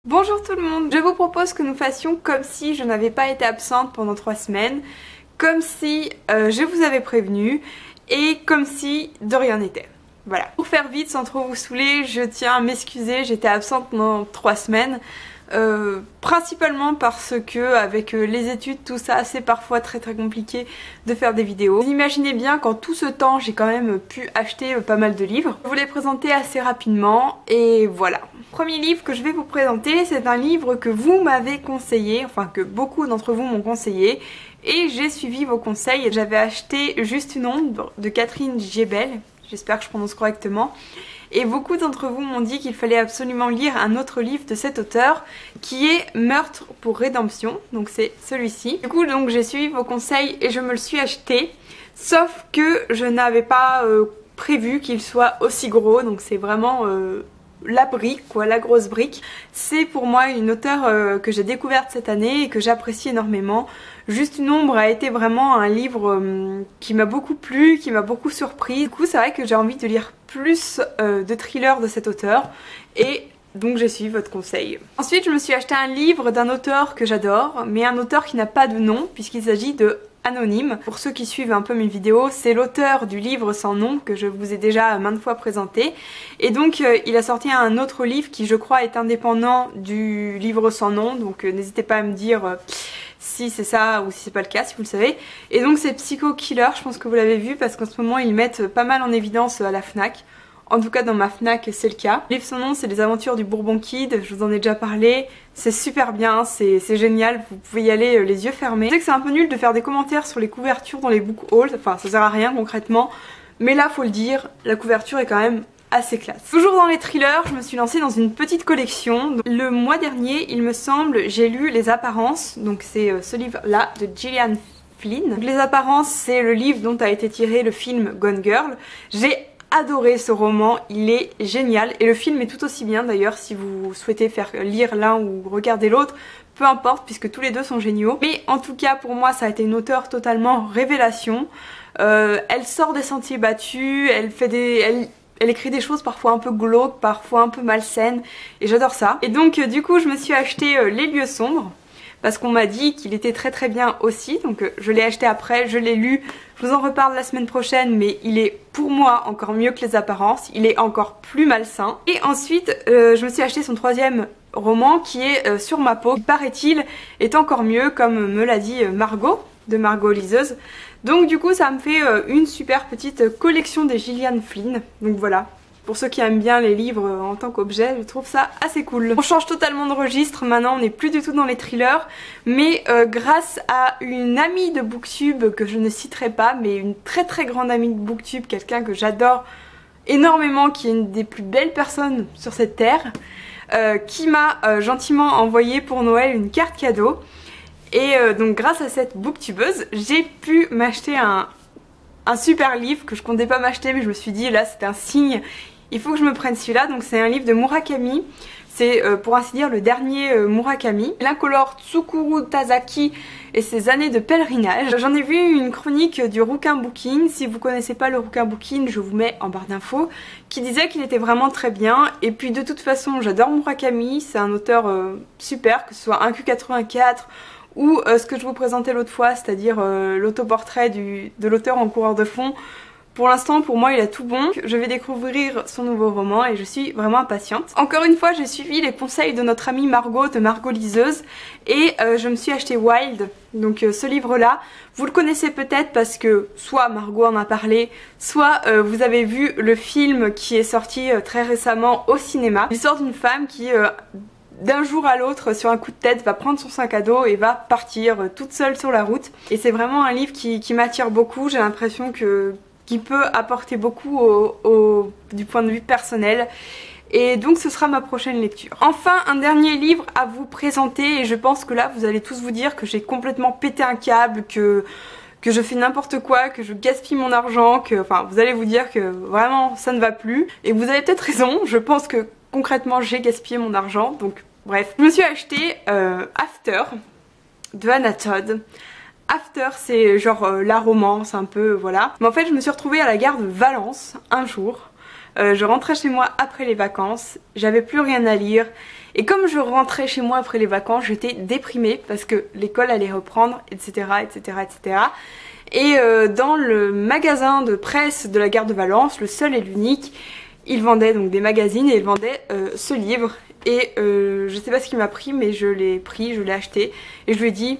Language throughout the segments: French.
Bonjour tout le monde, je vous propose que nous fassions comme si je n'avais pas été absente pendant 3 semaines, comme si je vous avais prévenu et comme si de rien n'était. Voilà. Pour faire vite sans trop vous saouler, je tiens à m'excuser, j'étais absente pendant 3 semaines. Principalement parce que avec les études, tout ça, c'est parfois très compliqué de faire des vidéos. Vous imaginez bien qu'en tout ce temps, j'ai quand même pu acheter pas mal de livres. Je vous les présenter assez rapidement et voilà. Premier livre que je vais vous présenter, c'est un livre que vous m'avez conseillé, enfin que beaucoup d'entre vous m'ont conseillé et j'ai suivi vos conseils. J'avais acheté Juste une ombre de Catherine Giebel, j'espère que je prononce correctement. Et beaucoup d'entre vous m'ont dit qu'il fallait absolument lire un autre livre de cet auteur qui est Meurtre pour rédemption, donc c'est celui-ci. Du coup donc j'ai suivi vos conseils et je me le suis acheté, sauf que je n'avais pas prévu qu'il soit aussi gros, donc c'est vraiment la brique quoi, la grosse brique. C'est pour moi une auteure que j'ai découverte cette année et que j'apprécie énormément. Juste une ombre a été vraiment un livre qui m'a beaucoup plu, qui m'a beaucoup surpris. Du coup c'est vrai que j'ai envie de lire plus de thrillers de cet auteur et donc j'ai suivi votre conseil. Ensuite je me suis acheté un livre d'un auteur que j'adore, mais un auteur qui n'a pas de nom puisqu'il s'agit de Anonyme. Pour ceux qui suivent un peu mes vidéos, c'est l'auteur du livre sans nom que je vous ai déjà maintes fois présenté. Et donc il a sorti un autre livre qui je crois est indépendant du livre sans nom, donc n'hésitez pas à me dire si c'est ça ou si c'est pas le cas, si vous le savez. Et donc c'est Psycho Killer, je pense que vous l'avez vu parce qu'en ce moment ils mettent pas mal en évidence à la FNAC. En tout cas dans ma FNAC c'est le cas. Le livre sans nom c'est les aventures du Bourbon Kid, je vous en ai déjà parlé. C'est super bien, c'est génial, vous pouvez y aller les yeux fermés. Je sais que c'est un peu nul de faire des commentaires sur les couvertures dans les book hauls, enfin ça sert à rien concrètement. Mais là faut le dire, la couverture est quand même assez classe. Toujours dans les thrillers, je me suis lancée dans une petite collection. Le mois dernier, il me semble, j'ai lu Les Apparences, donc c'est ce livre-là de Gillian Flynn. Donc, Les Apparences, c'est le livre dont a été tiré le film Gone Girl. J'ai adoré ce roman, il est génial et le film est tout aussi bien d'ailleurs si vous souhaitez faire lire l'un ou regarder l'autre, peu importe puisque tous les deux sont géniaux. Mais en tout cas pour moi ça a été une auteure totalement révélation. Elle sort des sentiers battus, elle écrit des choses parfois un peu glauques, parfois un peu malsaines et j'adore ça. Et donc du coup je me suis acheté Les Lieux Sombres parce qu'on m'a dit qu'il était très bien aussi, donc je l'ai acheté après, je l'ai lu, je vous en reparle la semaine prochaine, mais il est pour moi encore mieux que Les Apparences, il est encore plus malsain. Et ensuite je me suis acheté son troisième roman qui est Sur ma peau, qui paraît-il est encore mieux comme me l'a dit Margot, de Margot Liseuse. Donc du coup ça me fait une super petite collection des Gillian Flynn, donc voilà. Pour ceux qui aiment bien les livres en tant qu'objet, je trouve ça assez cool. On change totalement de registre, maintenant on n'est plus du tout dans les thrillers, mais grâce à une amie de Booktube que je ne citerai pas, mais une très grande amie de Booktube, quelqu'un que j'adore énormément, qui est une des plus belles personnes sur cette terre, qui m'a gentiment envoyé pour Noël une carte cadeau. Et donc grâce à cette booktubeuse, j'ai pu m'acheter un super livre que je comptais pas m'acheter, mais je me suis dit là c'est un signe, il faut que je me prenne celui-là. Donc c'est un livre de Murakami, c'est pour ainsi dire le dernier Murakami, l'incolore Tsukuru Tazaki et ses années de pèlerinage. J'en ai vu une chronique du Rouquin Booking, si vous connaissez pas le Rouquin Booking je vous mets en barre d'infos, qui disait qu'il était vraiment très bien. Et puis de toute façon j'adore Murakami, c'est un auteur super, que ce soit 1Q84 ou ce que je vous présentais l'autre fois, c'est-à-dire l'autoportrait de l'auteur en coureur de fond. Pour l'instant, pour moi, il a tout bon. Je vais découvrir son nouveau roman et je suis vraiment impatiente. Encore une fois, j'ai suivi les conseils de notre amie Margot, de Margot Liseuse, et je me suis acheté Wild, donc ce livre-là. Vous le connaissez peut-être parce que soit Margot en a parlé, soit vous avez vu le film qui est sorti très récemment au cinéma. L'histoire d'une femme qui d'un jour à l'autre, sur un coup de tête, va prendre son sac à dos et va partir toute seule sur la route. Et c'est vraiment un livre qui m'attire beaucoup. J'ai l'impression qu'il peut apporter beaucoup du point de vue personnel. Et donc ce sera ma prochaine lecture. Enfin, un dernier livre à vous présenter, et je pense que là vous allez tous vous dire que j'ai complètement pété un câble, que je fais n'importe quoi, que je gaspille mon argent, enfin vous allez vous dire que vraiment ça ne va plus. Et vous avez peut-être raison, je pense que concrètement j'ai gaspillé mon argent, donc bref. Je me suis acheté After de Hannah Todd. After c'est genre la romance un peu, voilà. Mais en fait je me suis retrouvée à la gare de Valence un jour Je rentrais chez moi après les vacances, j'avais plus rien à lire. Et comme je rentrais chez moi après les vacances, j'étais déprimée parce que l'école allait reprendre, etc. etc., etc. Et dans le magasin de presse de la gare de Valence, le seul et l'unique, ils vendaient donc des magazines et ils vendaient ce livre. Et je sais pas ce qui m'a pris, mais je l'ai pris, je l'ai acheté. Et je lui ai dit,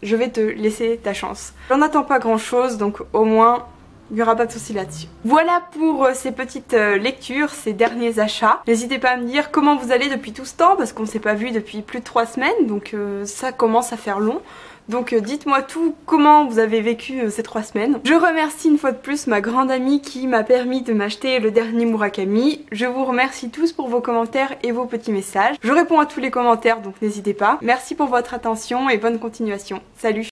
je vais te laisser ta chance. J'en attends pas grand chose, donc au moins il n'y aura pas de soucis là-dessus. Voilà pour ces petites lectures, ces derniers achats. N'hésitez pas à me dire comment vous allez depuis tout ce temps, parce qu'on ne s'est pas vu depuis plus de 3 semaines, donc ça commence à faire long. Donc dites-moi tout, comment vous avez vécu ces 3 semaines. Je remercie une fois de plus ma grande amie qui m'a permis de m'acheter le dernier Murakami. Je vous remercie tous pour vos commentaires et vos petits messages. Je réponds à tous les commentaires, donc n'hésitez pas. Merci pour votre attention et bonne continuation. Salut!